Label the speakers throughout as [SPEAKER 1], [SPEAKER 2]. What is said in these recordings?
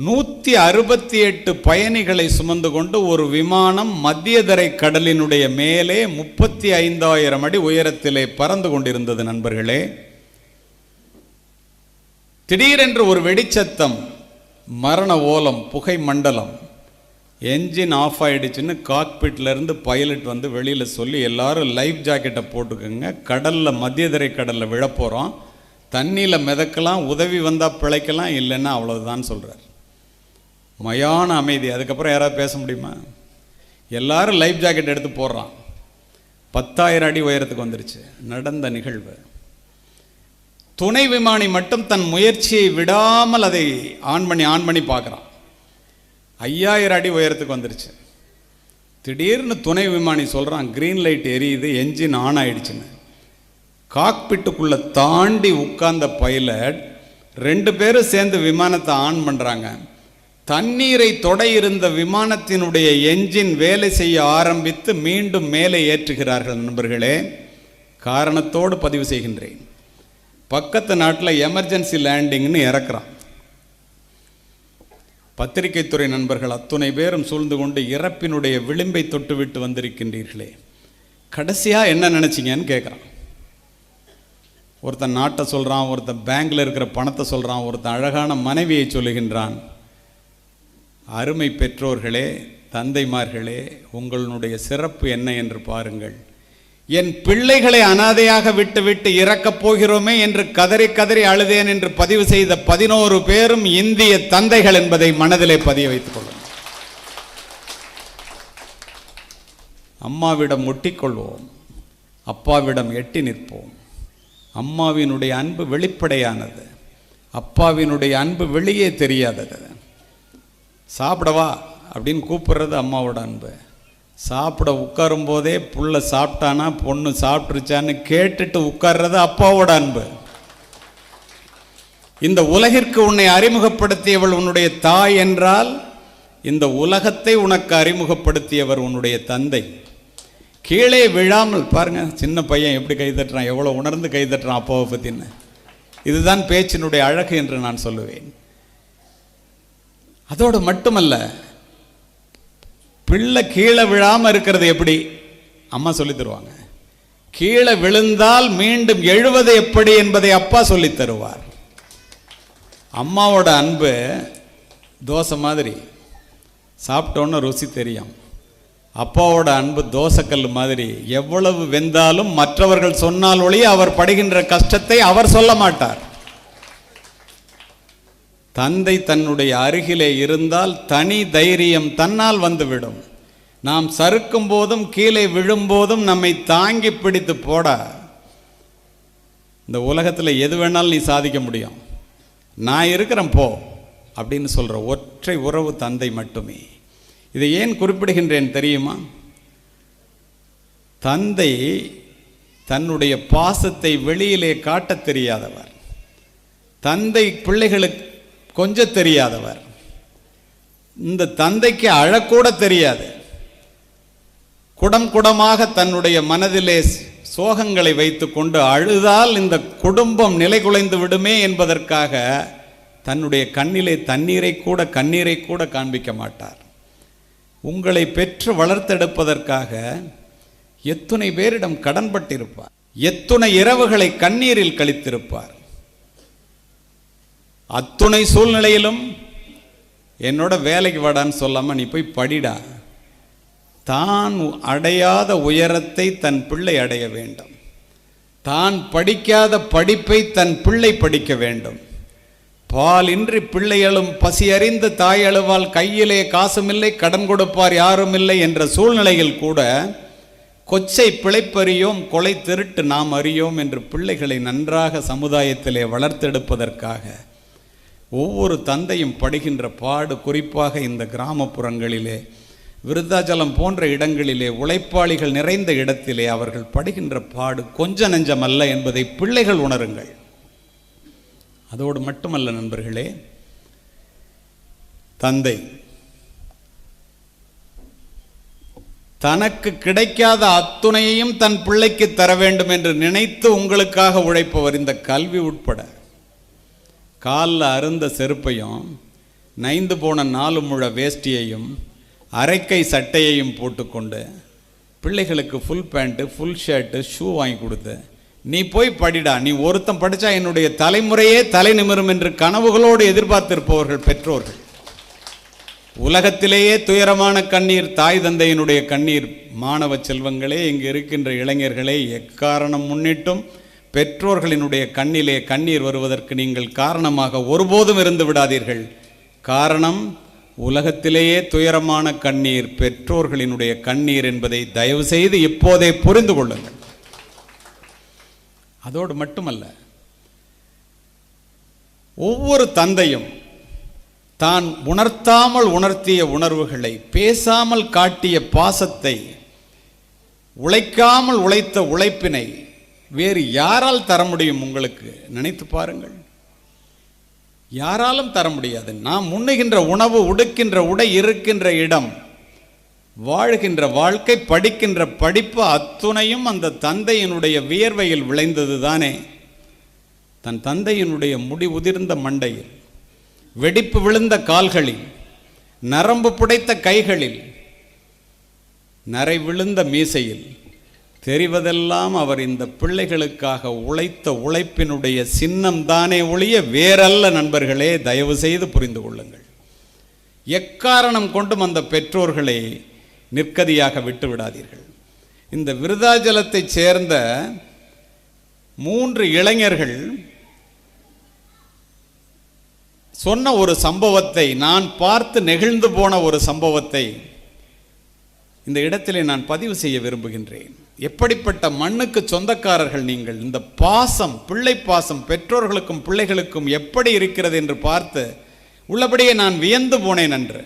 [SPEAKER 1] 168 பயணிகளை சுமந்து கொண்டு ஒரு விமானம் மத்தியதரை கடலினுடைய மேலே 35,000 அடி உயரத்திலே பறந்து கொண்டிருந்தது. நண்பர்களே, திடீரென்று ஒரு வெடிச்சத்தம், மரண ஓலம், புகை மண்டலம், என்ஜின் ஆஃப் ஆயிடுச்சுன்னு காக்பிட்ல இருந்து பைலட் வந்து வெளியில் சொல்லி எல்லாரும் லைஃப் ஜாக்கெட்டை போட்டுக்கோங்க, கடலில் மத்தியதரை கடலில் விழப்போகிறோம், தண்ணியில் மிதக்கலாம், உதவி வந்தால் பிழைக்கலாம், இல்லைன்னா அவ்வளவுதான் சொல்கிறார். மயான அமைதி. அதுக்கப்புறம் யாராவது பேச முடியுமா? எல்லாரும் லைஃப் ஜாக்கெட் எடுத்து போடுறான். 10,000 அடி உயரத்துக்கு வந்துருச்சு. நடந்த நிகழ்வு. துணை விமானி மட்டும் தன் முயற்சியை விடாமல் அதை ஆன் பண்ணி பார்க்குறான். 5,000 அடி உயரத்துக்கு வந்துருச்சு. திடீர்னு துணை விமானி சொல்கிறான், க்ரீன் லைட் எரியுது, என்ஜின் ஆன் ஆயிடுச்சுன்னு. காக்பிட்டுக்குள்ளே தாண்டி உட்கார்ந்த பைலட் 2 பேரும் சேர்ந்து விமானத்தை ஆன் பண்ணுறாங்க. தண்ணீரை தொட இருந்த விமானத்தினுடைய என்ஜின் வேலை செய்ய ஆரம்பித்து மீண்டும் மேலே ஏற்றுகிறார்கள். நண்பர்களே, காரணத்தோடு பதிவு செய்கின்றேன். பக்கத்து நாட்டில் எமர்ஜென்சி லேண்டிங்னு இறக்குறான். பத்திரிகை துறை நண்பர்கள் அத்துணை பேரும் சூழ்ந்து கொண்டு இறப்பினுடைய விளிம்பை தொட்டுவிட்டு வந்திருக்கின்றீர்களே, கடைசியாக என்ன நினச்சிங்கன்னு கேட்குறான். ஒருத்தன் நாட்டை சொல்கிறான், ஒருத்தன் பேங்கில் இருக்கிற பணத்தை சொல்கிறான், ஒருத்தன் அழகான மனைவியை சொல்லுகின்றான். அருமை பெற்றோர்களே, தந்தைமார்களே, உங்களுடைய சிறப்பு என்ன என்று பாருங்கள். என் பிள்ளைகளை அனாதையாக விட்டு இறக்கப் போகிறோமே என்று கதறி கதறி அழுதேன் என்று பதிவு செய்த 11 பேரும் இந்திய தந்தைகள் என்பதை மனதிலே பதிய வைத்துக் கொள்ளும். அம்மாவிடம் ஒட்டிக்கொள்வோம், அப்பாவிடம் எட்டி நிற்போம். அம்மாவினுடைய அன்பு வெளிப்படையானது, அப்பாவினுடைய அன்பு வெளியே தெரியாதது. சாப்பிடவா அப்படின்னு கூப்பிடுறது அம்மாவோட அன்பு. சாப்பிட உட்காரும் போதே புள்ள சாப்பிட்டானா பொண்ணு சாப்பிட்டுருச்சான்னு கேட்டுட்டு உட்கார்றது அப்பாவோட அன்பு. இந்த உலகிற்கு உன்னை அறிமுகப்படுத்தியவள் உன்னுடைய தாய் என்றால், இந்த உலகத்தை உனக்கு அறிமுகப்படுத்தியவர் உன்னுடைய தந்தை. கீழே விழாமல் பாருங்க, சின்ன பையன் எப்படி கைதட்டுறான், எவ்வளோ உணர்ந்து கைதட்டுறான் அப்பாவை பற்றின்னு. இதுதான் பேச்சினுடைய அழகு என்று நான் சொல்லுவேன். அதோடு மட்டுமல்ல, பிள்ளை கீழே விழாமல் இருக்கிறது எப்படி அம்மா சொல்லி தருவாங்க. கீழே விழுந்தால் மீண்டும் எழுவது எப்படி என்பதை அப்பா சொல்லி தருவார். அம்மாவோட அன்பு தோசை மாதிரி, சாப்பிட்டோன்னு ருசி தெரியும். அப்பாவோட அன்பு தோசைக்கல் மாதிரி, எவ்வளவு வெந்தாலும் மற்றவர்கள் சொன்னால் ஒழிய அவர் படுகின்ற கஷ்டத்தை அவர் சொல்ல மாட்டார். தந்தை தன்னுடைய அருகிலே இருந்தால் தனி தைரியம் தன்னால் வந்துவிடும். நாம் சறுக்கும் போதும் கீழே விழும்போதும் நம்மை தாங்கி பிடித்து போட, இந்த உலகத்தில் எது வேணாலும் நீ சாதிக்க முடியும், நான் இருக்கிறேன் போ அப்படின்னு சொல்கிற ஒற்றை உறவு தந்தை மட்டுமே. இதை ஏன் குறிப்பிடுகின்றேன் தெரியுமா? தந்தை தன்னுடைய பாசத்தை வெளியிலே காட்ட தெரியாதவர். தந்தை பிள்ளைகளுக்கு கொஞ்சம் தெரியாதவர். இந்த தந்தைக்கு அழக்கூட தெரியாது. குடம் குடமாக தன்னுடைய மனதிலே சோகங்களை வைத்து கொண்டு அழுதால் இந்த குடும்பம் நிலை குலைந்து விடுமே என்பதற்காக தன்னுடைய கண்ணிலே கண்ணீரை கூட காண்பிக்க மாட்டார். உங்களை பெற்று வளர்த்தெடுப்பதற்காக எத்துணை பேரிடம் கடன்பட்டிருப்பார், எத்துணை இரவுகளை கண்ணீரில் கழித்திருப்பார். அத்துணை சூழ்நிலையிலும் என்னோட வேலைக்கு வாடான்னு சொல்லாமல் நீ போய் படிடா, தான் அடையாத உயரத்தை தன் பிள்ளை அடைய வேண்டும், தான் படிக்காத படிப்பை தன் பிள்ளை படிக்க வேண்டும். பாலின்றி பிள்ளைகளும் பசி அறிந்த தாய் அழுவால் கையிலே காசுமில்லை, கடன் கொடுப்பார் யாரும் இல்லை என்ற சூழ்நிலையில் கூட கொச்சை பிழைப்பறியோம், கொலை திருட்டு நாம் அறியோம் என்று பிள்ளைகளை நன்றாக சமுதாயத்திலே வளர்த்தெடுப்பதற்காக ஒவ்வொரு தந்தையும் படுகின்ற பாடு, குறிப்பாக இந்த கிராமப்புறங்களிலே, விருத்தாச்சலம் போன்ற இடங்களிலே, உழைப்பாளிகள் நிறைந்த இடத்திலே அவர்கள் படுகின்ற பாடு கொஞ்ச நெஞ்சமல்ல என்பதை பிள்ளைகள் உணருங்கள். அதோடு மட்டுமல்ல நண்பர்களே, தந்தை தனக்கு கிடைக்காத அத்துணையையும் தன் பிள்ளைக்கு தர வேண்டும் என்று நினைத்து உங்களுக்காக உழைப்பவர். இந்த கல்வி உட்பட காலில் அருந்த செருப்பையும் நைந்து போன 4 முழ வேஷ்டியையும் அரைக்கை சட்டையையும் போட்டுக்கொண்டு பிள்ளைகளுக்கு full pant full shirt shoe வாங்கி கொடுத்து, நீ போய் படிடா, நீ ஒருத்தன் படித்தா என்னுடைய தலைமுறையே தலை நிமிரும் என்று கனவுகளோடு எதிர்பார்த்திருப்பவர்கள் பெற்றோர்கள். உலகத்திலேயே துயரமான கண்ணீர் தாய் தந்தையினுடைய கண்ணீர். மாணவ செல்வங்களே, இங்கு இருக்கின்ற இளைஞர்களே, எக்காரணம் முன்னிட்டும் பெற்றோர்களினுடைய கண்ணிலே கண்ணீர் வருவதற்கு நீங்கள் காரணமாக ஒருபோதும் இருந்து விடாதீர்கள். காரணம், உலகத்திலேயே துயரமான கண்ணீர் பெற்றோர்களினுடைய கண்ணீர் என்பதை தயவு செய்து இப்போதே புரிந்து கொள்ளுங்கள். அதோடு மட்டுமல்ல, ஒவ்வொரு தந்தையும் தான் உணர்த்தாமல் உணர்த்திய உணர்வுகளை, பேசாமல் காட்டிய பாசத்தை, உழைக்காமல் உழைத்த உழைப்பினை வேறு யாரால் தர முடியும்? உங்களுக்கு நினைத்து பாருங்கள். யாராலும் தர முடியாது. நாம் உண்ணுகின்ற உணவு, உடுக்கின்ற உடை, இருக்கின்ற இடம், வாழ்கின்ற வாழ்க்கை, படிக்கின்ற படிப்பு அத்துணையும் அந்த தந்தையினுடைய வியர்வையில் விளைந்தது தானே. தன் தந்தையினுடைய முடி உதிர்ந்த மண்டையில், வெடிப்பு விழுந்த கால்களில், நரம்பு புடைத்த கைகளில், நரை விழுந்த மீசையில் தெரிவதெல்லாம் அவர் இந்த பிள்ளைகளுக்காக உழைத்த உழைப்பினுடைய சின்னம் தானே ஒழிய வேறல்ல. நண்பர்களே, தயவு செய்து புரிந்து கொள்ளுங்கள். எக்காரணம் கொண்டும் அந்த பெற்றோர்களை நிற்கதியாக விட்டு விடாதீர்கள். இந்த விருதாச்சலத்தை சேர்ந்த 3 இளைஞர்கள் சொன்ன ஒரு சம்பவத்தை, நான் பார்த்து நெகிழ்ந்து போன ஒரு சம்பவத்தை இந்த இடத்திலே நான் பதிவு செய்ய விரும்புகின்றேன். எப்படிப்பட்ட மண்ணுக்கு சொந்தக்காரர்கள் நீங்கள்! இந்த பாசம், பிள்ளை பாசம் பெற்றோர்களுக்கும் பிள்ளைகளுக்கும் எப்படி இருக்கிறது என்று பார்த்து உள்ளபடியே நான் வியந்து போனேன். அன்று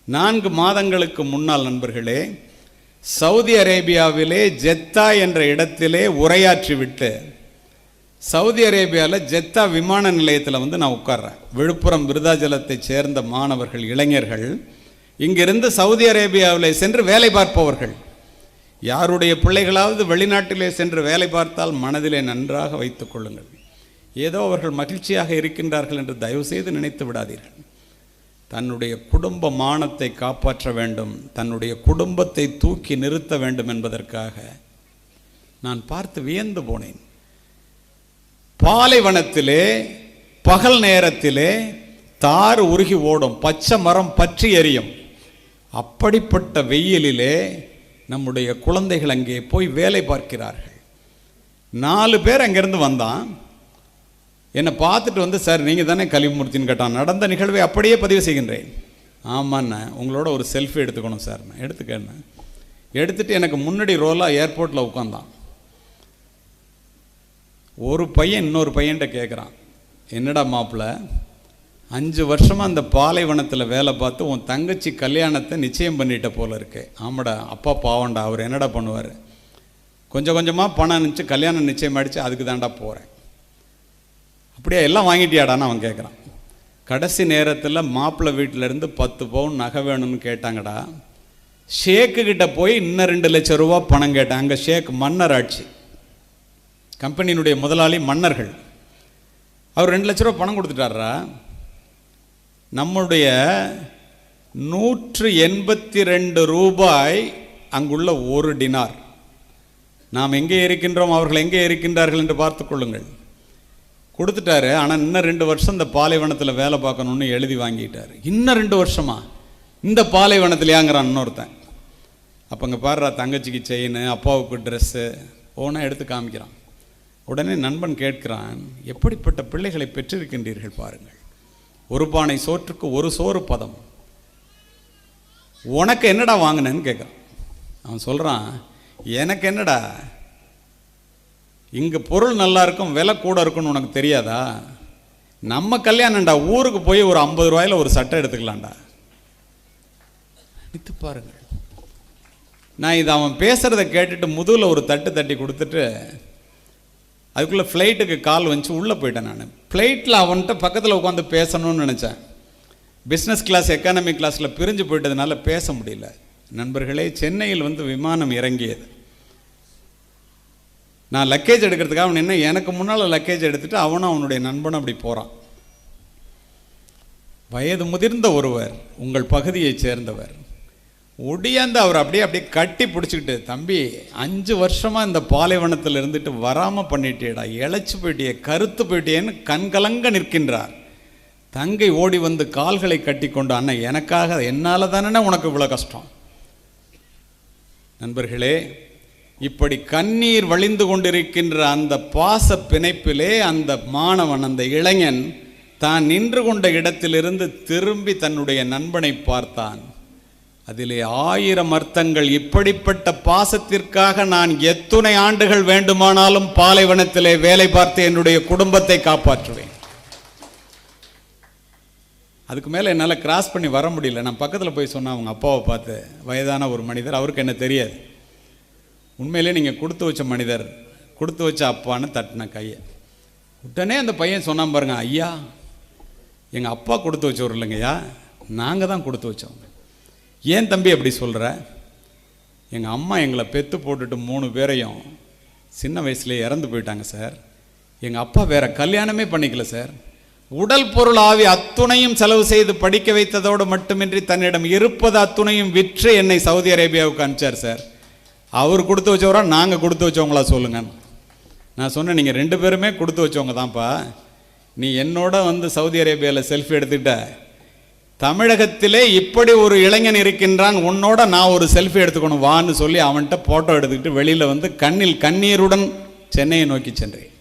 [SPEAKER 1] 4 மாதங்களுக்கு முன்னால் நண்பர்களே, சவுதி அரேபியாவிலே ஜெத்தா என்ற இடத்திலே உரையாற்றிவிட்டு, சவுதி அரேபியாவில் ஜெத்தா விமான நிலையத்தில் வந்து நான் உட்கார்றேன். விழுப்புரம் விருதாச்சலத்தை சேர்ந்த மாணவர்கள், இளைஞர்கள் இங்கிருந்து சவுதி அரேபியாவில் சென்று வேலை பார்ப்பவர்கள். யாருடைய பிள்ளைகளாவது வெளிநாட்டிலே சென்று வேலை பார்த்தால் மனதிலே நன்றாக வைத்துக் கொள்ளுங்கள். ஏதோ அவர்கள் மகிழ்ச்சியாக இருக்கின்றார்கள் என்று தயவு செய்து நினைத்து விடாதீர்கள். தன்னுடைய குடும்ப மானத்தை காப்பாற்ற வேண்டும், தன்னுடைய குடும்பத்தை தூக்கி நிறுத்த வேண்டும் என்பதற்காக நான் பார்த்து வியந்து போனேன். பாலைவனத்திலே பகல் நேரத்திலே தாறு உருகி ஓடும், பச்சை மரம் பற்றி எரியும். அப்படிப்பட்ட வெயிலிலே நம்முடைய குழந்தைகள் அங்கே போய் வேலை பார்க்கிறார்கள். 4 பேர் அங்கேருந்து வந்தான். என்னை பார்த்துட்டு வந்து, சார் நீங்கள் தானே கலிமூர்த்தின்னு கேட்டான். நடந்த நிகழ்வை அப்படியே பதிவு செய்கின்றேன். ஆமாண்ணா, உங்களோட ஒரு செல்ஃபி எடுத்துக்கணும் சார். நான் எடுத்துக்கேன். எடுத்துகிட்டு எனக்கு முன்னாடி ரோலாக ஏர்போர்ட்டில் உட்காந்தான். ஒரு பையன் இன்னொரு பையன்கிட்ட கேட்குறான், என்னடா மாப்பிள்ள, 5 வருஷமாக அந்த பாலைவனத்தில் வேலை பார்த்து உன் தங்கச்சி கல்யாணத்தை நிச்சயம் பண்ணிட்ட போல இருக்கு. ஆமாடா, அப்பா பாவண்டா, அவர் என்னடா பண்ணுவார், கொஞ்சம் கொஞ்சமாக பணம் அனுப்பிச்சு கல்யாணம் நிச்சயம் ஆகிடுச்சு, அதுக்கு தாண்டா போகிறேன். அப்படியே எல்லாம் வாங்கிட்டியாடான்னு அவன் கேட்குறான். கடைசி நேரத்தில் மாப்பிள்ளை வீட்டிலேருந்து 10 பவுன் நகை வேணும்னு கேட்டாங்கடா. ஷேக்குக்கிட்ட போய் இன்னும் 2 லட்சம் ரூபா பணம் கேட்டேன். அங்கே ஷேக் மன்னர் ஆட்சி, கம்பெனியினுடைய முதலாளி மன்னர்கள். அவர் 2 லட்ச ரூபா பணம் கொடுத்துட்டாரா. நம்முடைய 182 ரூபாய் அங்குள்ள 1 டினார். நாம் எங்கே இருக்கின்றோம், அவர்கள் எங்கே இருக்கின்றார்கள் என்று பார்த்து கொள்ளுங்கள். கொடுத்துட்டாரு. ஆனால் இன்னும் 2 வருஷம் இந்த பாலைவனத்தில் வேலை பார்க்கணுன்னு எழுதி வாங்கிட்டார். இன்னும் 2 வருஷமா இந்த பாலைவனத்தில் ஏங்குறான் இன்னொருத்தன். அப்போ அங்கே பாடுறா, தங்கச்சிக்கு செயின், அப்பாவுக்கு ட்ரெஸ்ஸு ஓனா எடுத்து காமிக்கிறான். உடனே நண்பன் கேட்கிறான், எப்படிப்பட்ட பிள்ளைகளை பெற்றிருக்கின்றீர்கள் பாருங்கள். ஒரு பானை சோற்றுக்கு ஒரு சோறு பதம். உனக்கு என்னடா வாங்கினேன்னு கேட்குறான். அவன் சொல்கிறான், எனக்கு என்னடா, இங்கே பொருள் நல்லா இருக்கும், விலை கூட இருக்குன்னு உனக்கு தெரியாதா? நம்ம கல்யாணம்டா, ஊருக்கு போய் ஒரு 50 ரூபாயில் ஒரு சட்டை எடுத்துக்கலாம்டா. நினைத்து பாருங்கள். நான் இதை அவன் பேசுகிறத கேட்டுட்டு முதுகில் ஒரு தட்டு தட்டி கொடுத்துட்டு அதுக்குள்ளே ஃப்ளைட்டுக்கு கால் வந்துச்சு, உள்ளே போயிட்டேன். நான் ஃப்ளைட்டில் அவன்கிட்ட பக்கத்தில் உட்காந்து பேசணும்னு நினச்சேன். பிஸ்னஸ் கிளாஸ் எக்கானமி கிளாஸில் பிரிஞ்சு போயிட்டதுனால பேச முடியல. நண்பர்களே, சென்னையில் வந்து விமானம் இறங்கியது. நான் லக்கேஜ் எடுக்கிறதுக்காக அவன் என்ன எனக்கு முன்னால் லக்கேஜ் எடுத்துகிட்டு அவனும் அவனுடைய நண்பனும் அப்படி போகிறான். வயது முதிர்ந்த ஒருவர், உங்கள் பகுதியைச் சேர்ந்தவர், ஒடியாந்து அவர் அப்படியே கட்டி பிடிச்சிக்கிட்டு, தம்பி 5 வருஷமாக இந்த பாலைவனத்தில் இருந்துட்டு வராமல் பண்ணிட்டேடா, இழைச்சி போயிட்டியே, கருத்து போயிட்டேன்னு கண்கலங்க நிற்கின்றார். தங்கை ஓடி வந்து கால்களை கட்டி கொண்டு, அண்ணன் எனக்காக, என்னால் தானே உனக்கு இவ்வளோ கஷ்டம். நண்பர்களே, இப்படி கண்ணீர் வழிந்து கொண்டிருக்கின்ற அந்த பாச பிணைப்பிலே அந்த மாணவன், அந்த இளைஞன் தான் நின்று கொண்ட இடத்திலிருந்து திரும்பி தன்னுடைய நண்பனை பார்த்தான். அதிலே 1000 அர்த்தங்கள். இப்படிப்பட்ட பாசத்திற்காக நான் எத்துணை ஆண்டுகள் வேண்டுமானாலும் பாலைவனத்திலே வேலை பார்த்து என்னுடைய குடும்பத்தை காப்பாற்றுவேன். அதுக்கு மேலே என்னால் கிராஸ் பண்ணி வர முடியல. நான் பக்கத்தில் போய் சொன்னேன் அவங்க அப்பாவை பார்த்து, வயதான ஒரு மனிதர், அவருக்கு என்ன தெரியாது. உண்மையிலே நீங்கள் கொடுத்து வச்ச மனிதர், கொடுத்து வச்ச அப்பான்னு தட்டின கையை. உடனே அந்த பையன் சொன்னான் பாருங்க, ஐயா எங்கள் அப்பா கொடுத்து வச்சவர் இல்லைங்கய்யா, நாங்கள் தான் கொடுத்து வச்சோங்க. ஏன் தம்பி அப்படி சொல்கிற? எங்கள் அம்மா எங்களை பெற்று போட்டுட்டு 3 பேரையும் சின்ன வயசுலேயே இறந்து போயிட்டாங்க சார். எங்கள் அப்பா வேறு கல்யாணமே பண்ணிக்கல சார். உடல் பொருள் ஆவி அத்துணையும் செலவு செய்து படிக்க வைத்ததோடு மட்டுமின்றி தன்னிடம் இருப்பது அத்துணையும் விற்று என்னை சவுதி அரேபியாவுக்கு அனுப்பிச்சார் சார். அவர் கொடுத்து வச்சவரா நாங்கள் கொடுத்து வச்சவங்களா சொல்லுங்க. நான் சொன்னேன், நீங்கள் 2 பேருமே கொடுத்து வச்சவங்க தான்ப்பா. நீ என்னோட வந்து சவுதி அரேபியாவில் செல்ஃபி எடுத்துக்கிட்ட, தமிழகத்திலே இப்படி ஒரு இளைஞன் இருக்கின்றான், உன்னோட நான் ஒரு செல்ஃபி எடுத்துக்கணும் வான்னு சொல்லி அவன்கிட்ட ஃபோட்டோ எடுத்துக்கிட்டு வெளியில் வந்து கண்ணில் கண்ணீருடன் சென்னையை நோக்கி சென்றேன்.